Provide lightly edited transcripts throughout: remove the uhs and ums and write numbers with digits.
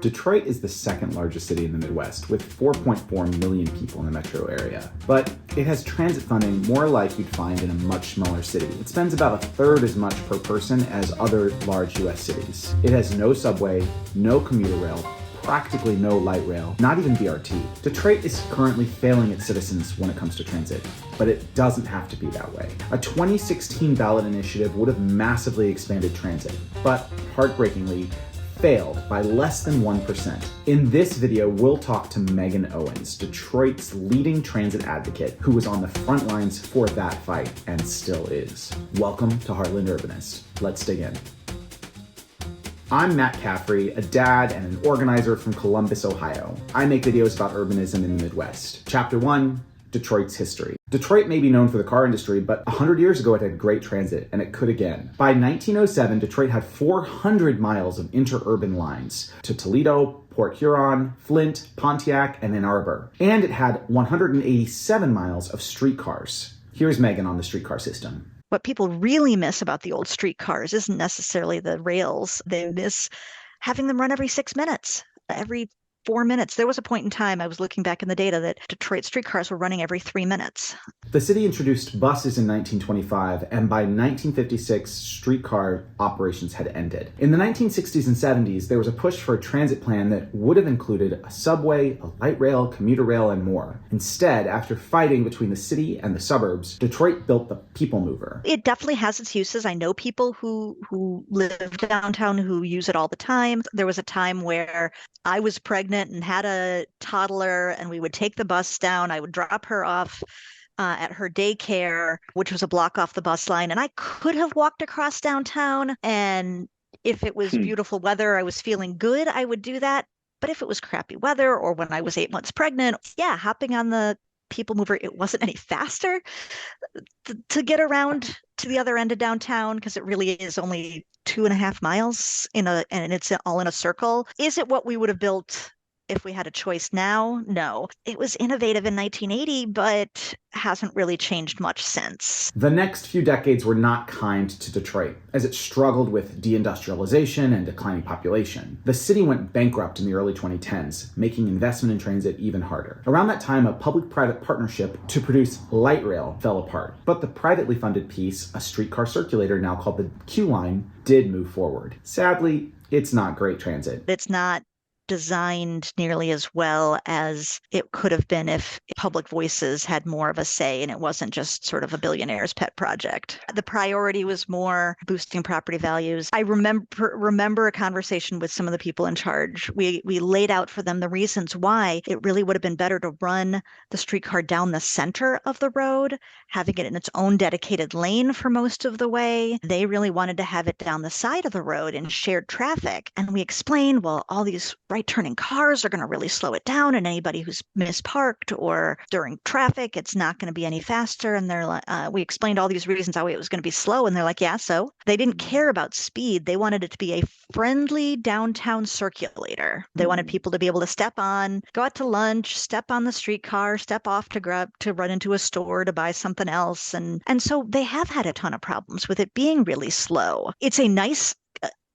Detroit is the second largest city in the Midwest, with 4.4 million people in the metro area. But it has transit funding more like you'd find in a much smaller city. It spends about a third as much per person as other large US cities. It has no subway, no commuter rail, practically no light rail, not even BRT. Detroit is currently failing its citizens when it comes to transit, but it doesn't have to be that way. A 2016 ballot initiative would have massively expanded transit, but heartbreakingly, failed by less than 1%. In this video, we'll talk to Megan Owens, Detroit's leading transit advocate, who was on the front lines for that fight and still is. Welcome to Heartland Urbanist. Let's dig in. I'm Matt Caffrey, a dad and an organizer from Columbus, Ohio. I make videos about urbanism in the Midwest. Chapter 1, Detroit's history. Detroit may be known for the car industry, but 100 years ago it had great transit, and it could again. By 1907, Detroit had 400 miles of interurban lines to Toledo, Port Huron, Flint, Pontiac, and Ann Arbor. And it had 187 miles of streetcars. Here's Megan on the streetcar system. What people really miss about the old streetcars isn't necessarily the rails. They miss having them run every 6 minutes, every 4 minutes. There was a point in time, I was looking back in the data, that Detroit streetcars were running every 3 minutes. The city introduced buses in 1925, and by 1956, streetcar operations had ended. In the 1960s and 70s, there was a push for a transit plan that would have included a subway, a light rail, commuter rail, and more. Instead, after fighting between the city and the suburbs, Detroit built the People Mover. It definitely has its uses. I know people who live downtown who use it all the time. There was a time where I was pregnant and had a toddler, and we would take the bus down. I would drop her off at her daycare, which was a block off the bus line, and I could have walked across downtown. And if it was beautiful weather, I was feeling good, I would do that. But if it was crappy weather, or when I was 8 months pregnant, hopping on the People Mover, it wasn't any faster to get around to the other end of downtown, because it really is only 2.5 miles and it's all in a circle. Is it what we would have built if we had a choice now? No. It was innovative in 1980, but hasn't really changed much since. The next few decades were not kind to Detroit, as it struggled with deindustrialization and declining population. The city went bankrupt in the early 2010s, making investment in transit even harder. Around that time, a public-private partnership to produce light rail fell apart. But the privately funded piece, a streetcar circulator now called the Q Line, did move forward. Sadly, it's not great transit. It's not designed nearly as well as it could have been if public voices had more of a say and it wasn't just sort of a billionaire's pet project. The priority was more boosting property values. I remember a conversation with some of the people in charge. We laid out for them the reasons why it really would have been better to run the streetcar down the center of the road, having it in its own dedicated lane for most of the way. They really wanted to have it down the side of the road in shared traffic. And we explained, well, all these right-turning cars are going to really slow it down, and anybody who's misparked or during traffic, it's not going to be any faster. And they're like, we explained all these reasons how it was going to be slow, and they're like, yeah, so they didn't care about speed. They wanted it to be a friendly downtown circulator. They wanted people to be able to step on, go out to lunch, step on the streetcar, step off to run into a store to buy something else. And so they have had a ton of problems with it being really slow. It's a nice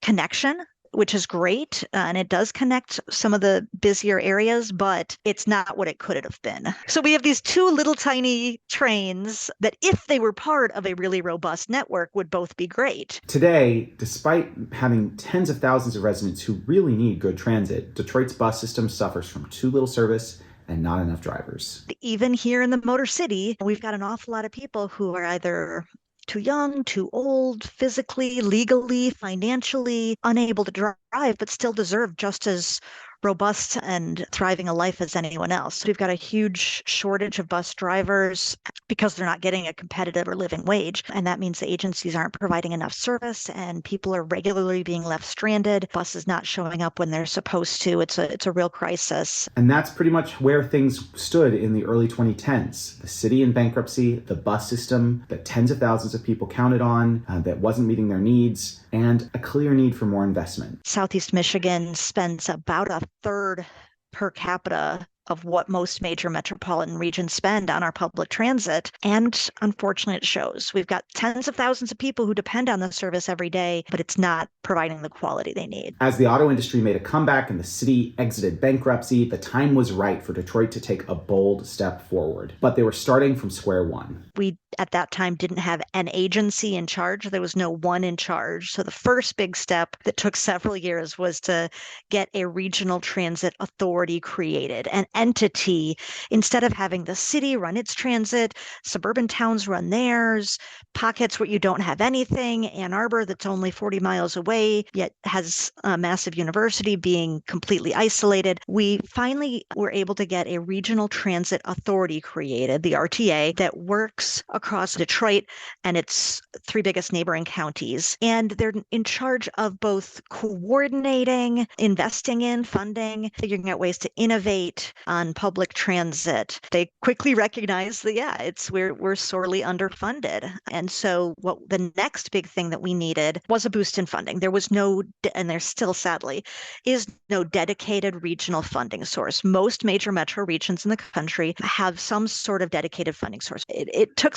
connection, which is great, and it does connect some of the busier areas, but it's not what it could have been. So we have these two little tiny trains that, if they were part of a really robust network, would both be great. Today, despite having tens of thousands of residents who really need good transit, Detroit's bus system suffers from too little service and not enough drivers. Even here in the Motor City, we've got an awful lot of people who are either too young, too old, physically, legally, financially unable to drive, but still deserve just as robust and thriving a life as anyone else. We've got a huge shortage of bus drivers because they're not getting a competitive or living wage. And that means the agencies aren't providing enough service, and people are regularly being left stranded. Buses not showing up when they're supposed to. It's a real crisis. And that's pretty much where things stood in the early 2010s. The city in bankruptcy, the bus system that tens of thousands of people counted on that wasn't meeting their needs, and a clear need for more investment. Southeast Michigan spends about a third per capita of what most major metropolitan regions spend on our public transit. And unfortunately, it shows. We've got tens of thousands of people who depend on the service every day, but it's not providing the quality they need. As the auto industry made a comeback and the city exited bankruptcy, the time was right for Detroit to take a bold step forward. But they were starting from square one. We, at that time, didn't have an agency in charge. There was no one in charge. So the first big step that took several years was to get a regional transit authority created, an entity. Instead of having the city run its transit, suburban towns run theirs, pockets where you don't have anything, Ann Arbor that's only 40 miles away, yet has a massive university being completely isolated. We finally were able to get a regional transit authority created, the RTA, that works across Detroit and its three biggest neighboring counties. And they're in charge of both coordinating, investing in, funding, figuring out ways to innovate on public transit. They quickly recognized that, we're sorely underfunded. And so what the next big thing that we needed was a boost in funding. There was no, and there still sadly is no dedicated regional funding source. Most major metro regions in the country have some sort of dedicated funding source. It took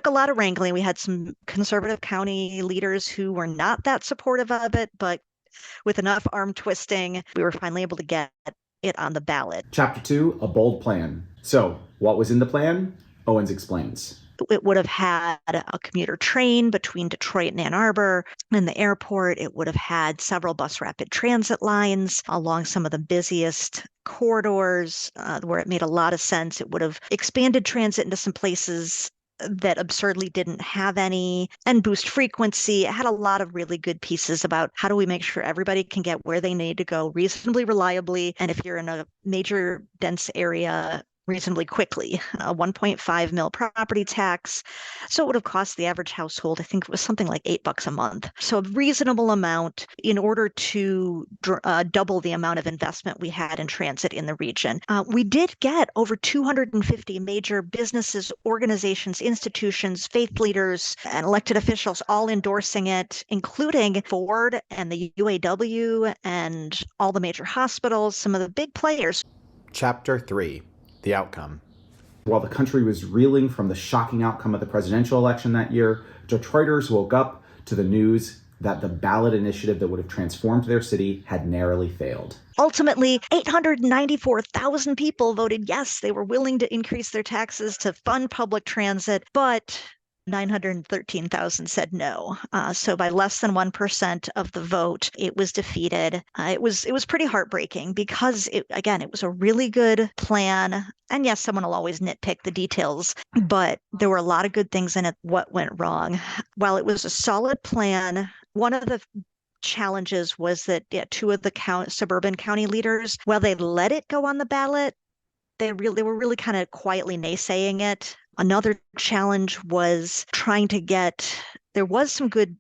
a lot of wrangling. We had some conservative county leaders who were not that supportive of it, but with enough arm twisting, we were finally able to get it on the ballot. Chapter 2, a bold plan. So, what was in the plan? Owens explains. It would have had a commuter train between Detroit and Ann Arbor and the airport. It would have had several bus rapid transit lines along some of the busiest corridors where it made a lot of sense. It would have expanded transit into some places that absurdly didn't have any, and boost frequency. It had a lot of really good pieces about how do we make sure everybody can get where they need to go reasonably reliably, and if you're in a major dense area, reasonably quickly. A 1.5 mil property tax. So it would have cost the average household, I think it was something like $8 a month. So a reasonable amount in order to double the amount of investment we had in transit in the region. We did get over 250 major businesses, organizations, institutions, faith leaders, and elected officials all endorsing it, including Ford and the UAW and all the major hospitals, some of the big players. Chapter 3. The outcome. While the country was reeling from the shocking outcome of the presidential election that year, Detroiters woke up to the news that the ballot initiative that would have transformed their city had narrowly failed. Ultimately, 894,000 people voted yes. They were willing to increase their taxes to fund public transit, but 913,000 said no. So by less than 1% of the vote, it was defeated. It was pretty heartbreaking because it was a really good plan. And yes, someone will always nitpick the details, but there were a lot of good things in it. What went wrong? While it was a solid plan, one of the challenges was that two of the suburban county leaders, while they let it go on the ballot, they were really kind of quietly naysaying it. Another challenge was trying to there was some good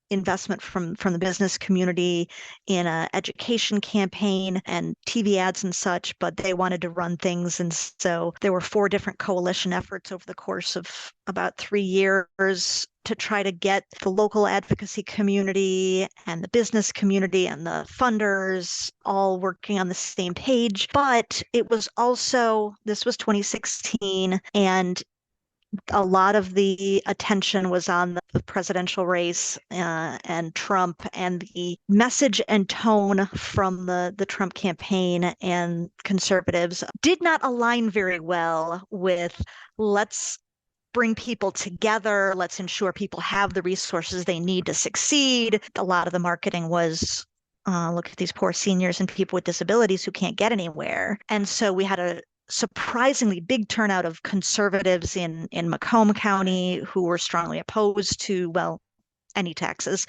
investment from the business community in an education campaign and TV ads and such, but they wanted to run things. And so there were 4 different coalition efforts over the course of about 3 years to try to get the local advocacy community and the business community and the funders all working on the same page. But it was also, this was 2016, and a lot of the attention was on the presidential race and Trump, and the message and tone from the Trump campaign and conservatives did not align very well with let's bring people together, let's ensure people have the resources they need to succeed. A lot of the marketing was look at these poor seniors and people with disabilities who can't get anywhere. And so we had a surprisingly big turnout of conservatives in Macomb County who were strongly opposed to, any taxes,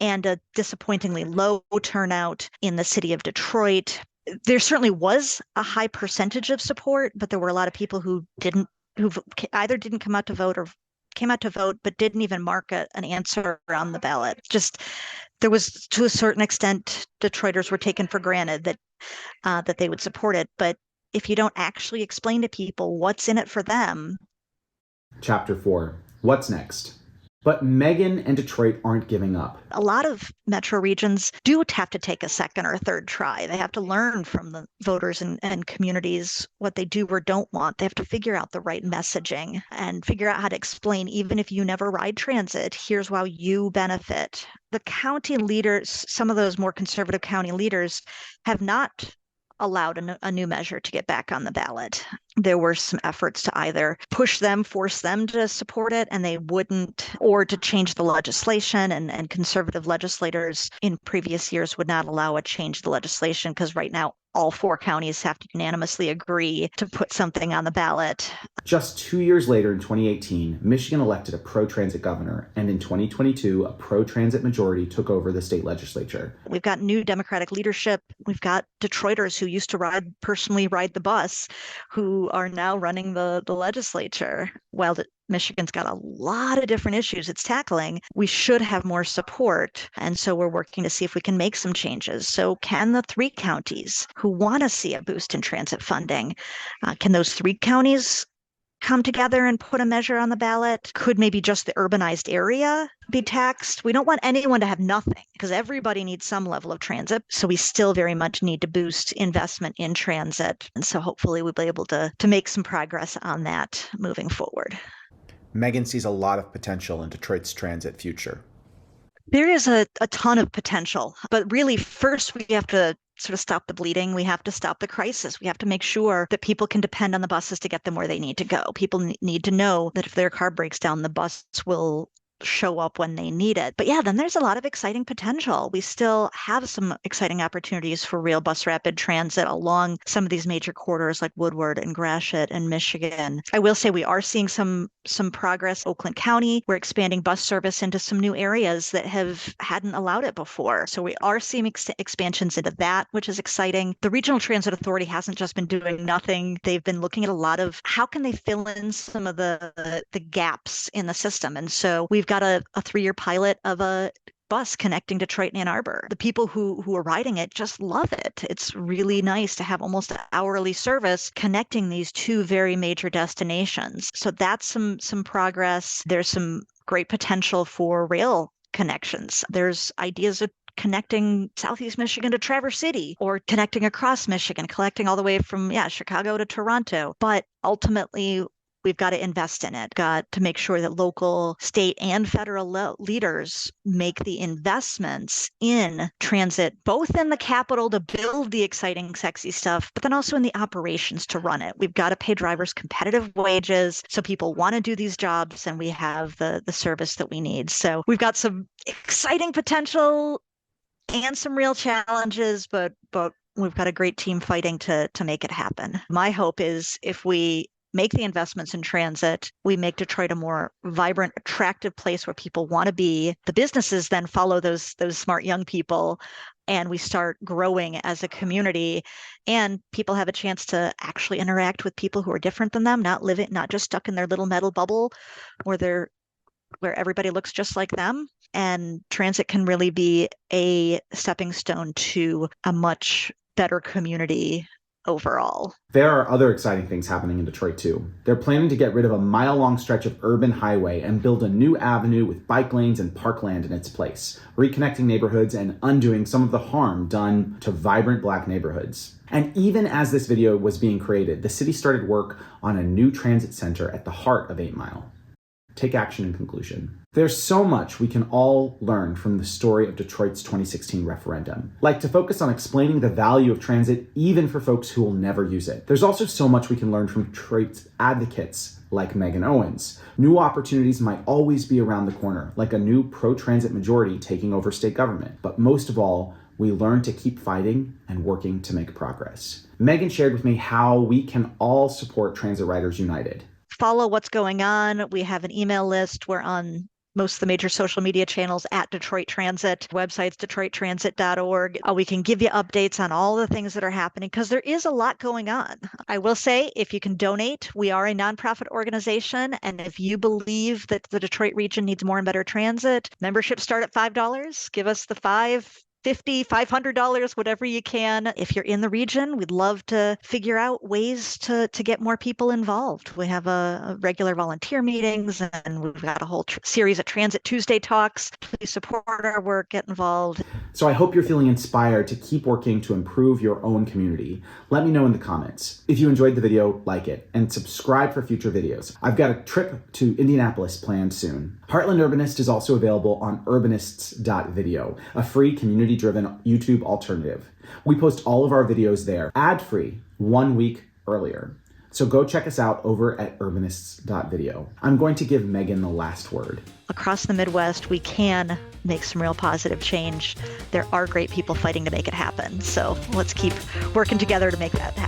and a disappointingly low turnout in the city of Detroit. There certainly was a high percentage of support, but there were a lot of people who either didn't come out to vote or came out to vote, but didn't even mark an answer on the ballot. Just there was, to a certain extent, Detroiters were taken for granted that they would support it. But if you don't actually explain to people what's in it for them. Chapter 4. What's next? But Megan and Detroit aren't giving up. A lot of metro regions do have to take a second or a third try. They have to learn from the voters and communities what they do or don't want. They have to figure out the right messaging and figure out how to explain, even if you never ride transit, here's how you benefit. The county leaders, some of those more conservative county leaders, have not allowed a new measure to get back on the ballot. There were some efforts to either push them, force them to support it, and they wouldn't, or to change the legislation. And conservative legislators in previous years would not allow a change to the legislation because right now all 4 counties have to unanimously agree to put something on the ballot. Just 2 years later, in 2018, Michigan elected a pro-transit governor, and in 2022, a pro-transit majority took over the state legislature. We've got new Democratic leadership. We've got Detroiters who used to personally ride the bus, who are now running the legislature. While Michigan's got a lot of different issues it's tackling, we should have more support. And so we're working to see if we can make some changes. So can the 3 counties who want to see a boost in transit funding, can those 3 counties come together and put a measure on the ballot? Could maybe just the urbanized area be taxed? We don't want anyone to have nothing because everybody needs some level of transit. So we still very much need to boost investment in transit. And so hopefully we'll be able to make some progress on that moving forward. Megan sees a lot of potential in Detroit's transit future. There is a ton of potential, but really first we have to sort of stop the bleeding. We have to stop the crisis. We have to make sure that people can depend on the buses to get them where they need to go. People need to know that if their car breaks down, the bus will show up when they need it. But yeah, then there's a lot of exciting potential. We still have some exciting opportunities for real bus rapid transit along some of these major corridors like Woodward and Gratiot and Michigan. I will say we are seeing some progress. Oakland County, we're expanding bus service into some new areas that hadn't allowed it before. So we are seeing expansions into that, which is exciting. The Regional Transit Authority hasn't just been doing nothing. They've been looking at a lot of how can they fill in some of the gaps in the system. And so we've got a 3-year pilot of a bus connecting Detroit and Ann Arbor. The people who are riding it just love it. It's really nice to have almost hourly service connecting these 2 very major destinations. So that's some progress. There's some great potential for rail connections. There's ideas of connecting Southeast Michigan to Traverse City or connecting across Michigan, collecting all the way from Chicago to Toronto. But ultimately, we've got to invest in it, got to make sure that local, state, and federal leaders make the investments in transit, both in the capital to build the exciting, sexy stuff, but then also in the operations to run it. We've got to pay drivers competitive wages so people want to do these jobs and we have the service that we need. So we've got some exciting potential and some real challenges, but we've got a great team fighting to make it happen. My hope is if we make the investments in transit, we make Detroit a more vibrant, attractive place where people want to be. The businesses then follow those smart young people, and we start growing as a community, and people have a chance to actually interact with people who are different than them, not just stuck in their little metal bubble where everybody looks just like them. And transit can really be a stepping stone to a much better community overall. There are other exciting things happening in Detroit too. They're planning to get rid of a mile-long stretch of urban highway and build a new avenue with bike lanes and parkland in its place, reconnecting neighborhoods and undoing some of the harm done to vibrant Black neighborhoods. And even as this video was being created, the city started work on a new transit center at the heart of 8 Mile. Take action in conclusion. There's so much we can all learn from the story of Detroit's 2016 referendum, like to focus on explaining the value of transit even for folks who will never use it. There's also so much we can learn from Detroit's advocates like Megan Owens. New opportunities might always be around the corner, like a new pro-transit majority taking over state government. But most of all, we learn to keep fighting and working to make progress. Megan shared with me how we can all support Transit Riders United. Follow what's going on. We have an email list. We're on most of the major social media channels at Detroit Transit. Website's detroittransit.org. We can give you updates on all the things that are happening because there is a lot going on. I will say, if you can donate, we are a nonprofit organization. And if you believe that the Detroit region needs more and better transit, memberships start at $5. Give us the $5. $50, $500, whatever you can. If you're in the region, we'd love to figure out ways to get more people involved. We have a regular volunteer meetings, and we've got a whole series of Transit Tuesday talks. Please support our work, get involved. So I hope you're feeling inspired to keep working to improve your own community. Let me know in the comments. If you enjoyed the video, like it, and subscribe for future videos. I've got a trip to Indianapolis planned soon. Heartland Urbanist is also available on urbanists.video, a free community-driven YouTube alternative. We post all of our videos there, ad-free, 1 week earlier. So go check us out over at urbanists.video. I'm going to give Megan the last word. Across the Midwest, we can make some real positive change. There are great people fighting to make it happen. So let's keep working together to make that happen.